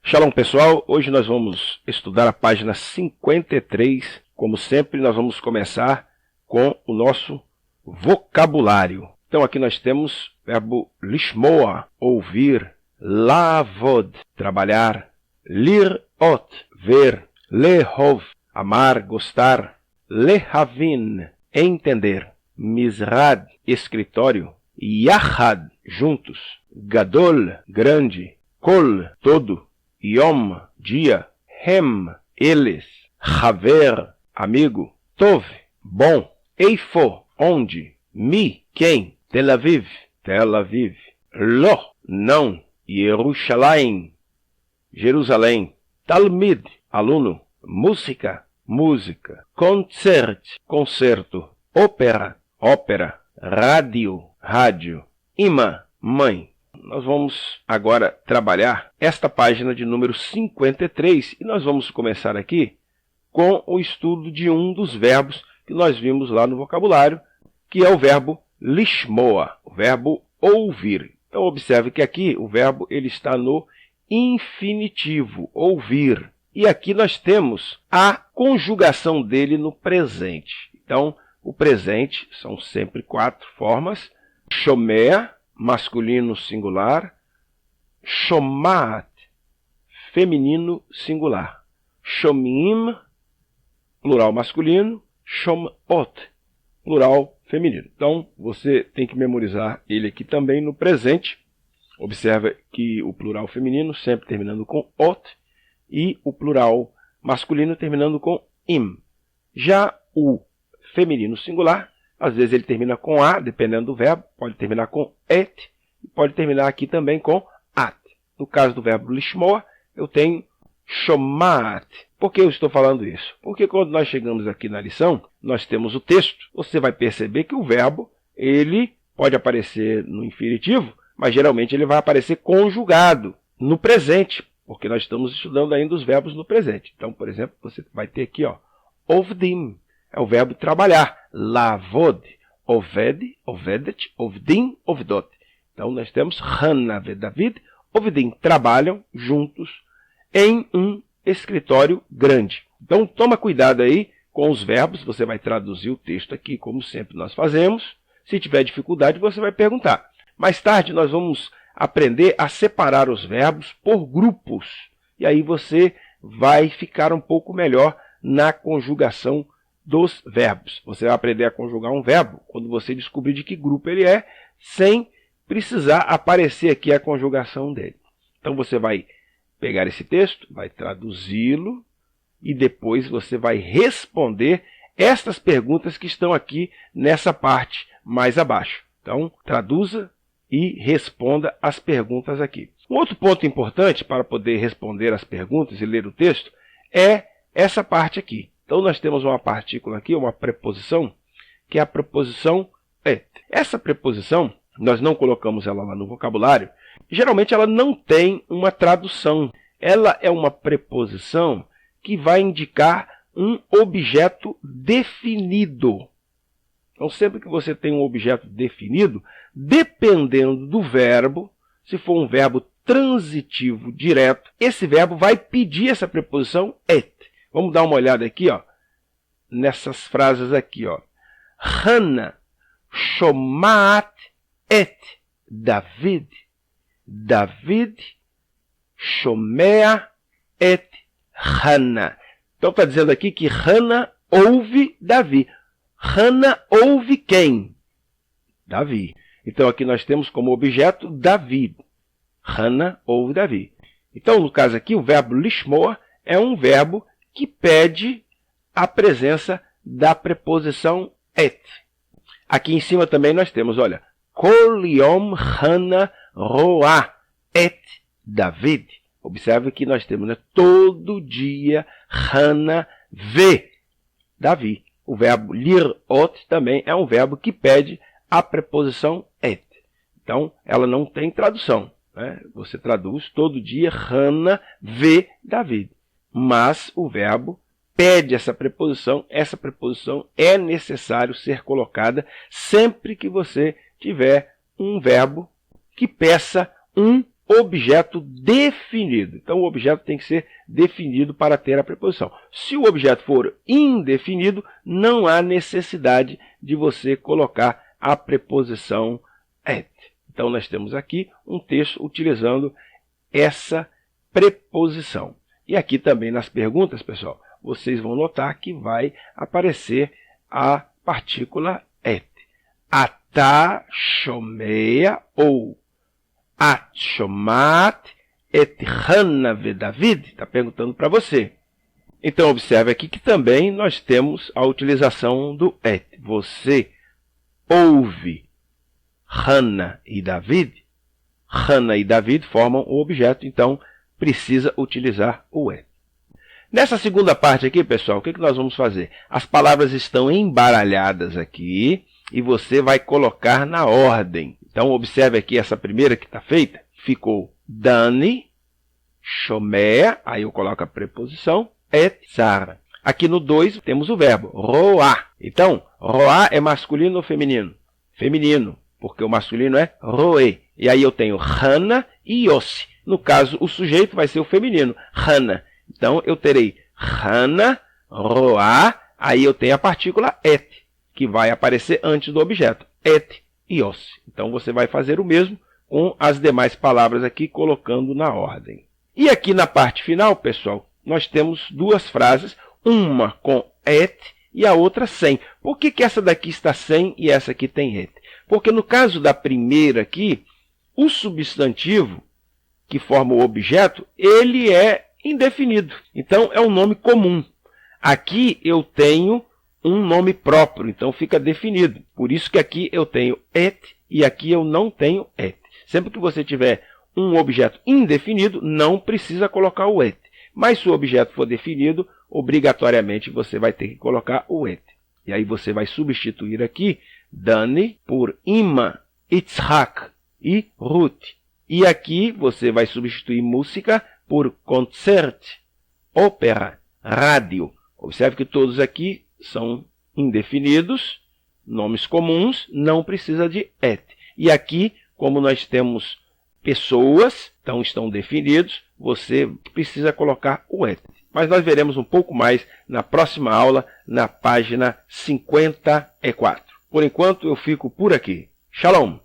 Shalom pessoal, hoje nós vamos estudar a página 53. Como sempre, nós vamos começar com o nosso vocabulário. Então aqui nós temos o verbo lishmoa, ouvir, lavod, trabalhar, lirot, ver, lehov, amar, gostar, lehavin, entender, misrad, escritório, yachad, juntos, gadol, grande, kol, todo, Yom, dia, Hem, eles, Haver, amigo, Tov, bom, Eifo, onde, Mi, quem, Tel Aviv, Lo, não, Yerushalayim, Jerusalém, Talmid, aluno, música, concerto, ópera, rádio, Ima, mãe. Nós vamos agora trabalhar esta página de número 53 e nós vamos começar aqui com o estudo de um dos verbos que nós vimos lá no vocabulário, que é o verbo lishmoa, o verbo ouvir. Então observe que aqui o verbo ele está no infinitivo, ouvir. E aqui nós temos a conjugação dele no presente. Então o presente são sempre 4 formas: shomer, masculino singular, shomat, feminino singular, shomim, plural masculino, shomot, plural feminino. Então, você tem que memorizar ele aqui também no presente. Observa que o plural feminino sempre terminando com ot e o plural masculino terminando com im. Já o feminino singular, às vezes ele termina com a, dependendo do verbo, pode terminar com et, e pode terminar aqui também com at. No caso do verbo lishmoa, eu tenho shomat. Por que eu estou falando isso? Porque quando nós chegamos aqui na lição, nós temos o texto. Você vai perceber que o verbo, ele pode aparecer no infinitivo, mas geralmente ele vai aparecer conjugado no presente, porque nós estamos estudando ainda os verbos no presente. Então, por exemplo, você vai ter aqui, ovdim. É o verbo trabalhar. Lavod, oved, ovedet, ovdim, ovdot. Então, nós temos Hana, David, ovdim. Trabalham juntos em um escritório grande. Então, toma cuidado aí com os verbos. Você vai traduzir o texto aqui, como sempre nós fazemos. Se tiver dificuldade, você vai perguntar. Mais tarde, nós vamos aprender a separar os verbos por grupos. E aí você vai ficar um pouco melhor na conjugação dos verbos. Você vai aprender a conjugar um verbo quando você descobrir de que grupo ele é, sem precisar aparecer aqui a conjugação dele. Então você vai pegar esse texto, vai traduzi-lo e depois você vai responder estas perguntas que estão aqui nessa parte mais abaixo. Então traduza e responda as perguntas aqui. Um outro ponto importante para poder responder as perguntas e ler o texto é essa parte aqui. Então, nós temos uma partícula aqui, uma preposição, que é a preposição et. Essa preposição, nós não colocamos ela lá no vocabulário, geralmente ela não tem uma tradução. Ela é uma preposição que vai indicar um objeto definido. Então, sempre que você tem um objeto definido, dependendo do verbo, se for um verbo transitivo direto, esse verbo vai pedir essa preposição et. Vamos dar uma olhada aqui, nessas frases aqui, Hana shomat et David. David shomea et Hana. Então está dizendo aqui que Hana ouve Davi. Hana ouve quem? Davi. Então aqui nós temos como objeto Davi. Hana ouve Davi. Então no caso aqui o verbo lishmoa é um verbo que pede a presença da preposição et. Aqui em cima também nós temos, olha, Kol Yom Hana Roa et David. Observe que nós temos, todo dia Hana vê Davi. O verbo lirot também é um verbo que pede a preposição et. Então, ela não tem tradução. né? Você traduz todo dia, Hannah vê David. Mas o verbo pede essa preposição é necessário ser colocada sempre que você tiver um verbo que peça um objeto definido. Então, o objeto tem que ser definido para ter a preposição. Se o objeto for indefinido, não há necessidade de você colocar a preposição et. Então, nós temos aqui um texto utilizando essa preposição. E aqui também nas perguntas, pessoal, vocês vão notar que vai aparecer a partícula et. Ata shomea ou at shomat et Hannah ve David. Está perguntando para você. Então, observe aqui que também nós temos a utilização do et. Você ouve Hannah e David. Hannah e David formam o objeto, então precisa utilizar o et. Nessa segunda parte aqui, pessoal, o que nós vamos fazer? As palavras estão embaralhadas aqui e você vai colocar na ordem. Então, observe aqui essa primeira que está feita. Ficou Dani, Shomea, aí eu coloco a preposição, et Sara. Aqui no 2 temos o verbo, roá. Então, roá é masculino ou feminino? Feminino, porque o masculino é roê. E aí eu tenho Hannah e Yossi. No caso, o sujeito vai ser o feminino, Hannah. Então, eu terei Hannah, roá, aí eu tenho a partícula et, que vai aparecer antes do objeto, et e Yossi. Então, você vai fazer o mesmo com as demais palavras aqui, colocando na ordem. E aqui na parte final, pessoal, nós temos duas frases, uma com et e a outra sem. Por que essa daqui está sem e essa aqui tem et? Porque no caso da primeira aqui, o substantivo que forma o objeto, ele é indefinido. Então, é um nome comum. Aqui eu tenho um nome próprio, então fica definido. Por isso que aqui eu tenho et e aqui eu não tenho et. Sempre que você tiver um objeto indefinido, não precisa colocar o et. Mas se o objeto for definido, obrigatoriamente você vai ter que colocar o et. E aí você vai substituir aqui Dani por Ima, Itzhak e Ruth. E aqui você vai substituir música por concert, ópera, rádio. Observe que todos aqui são indefinidos, nomes comuns, não precisa de et. E aqui, como nós temos pessoas, então estão definidos, você precisa colocar o et. Mas nós veremos um pouco mais na próxima aula, na página 54. Por enquanto, eu fico por aqui. Shalom!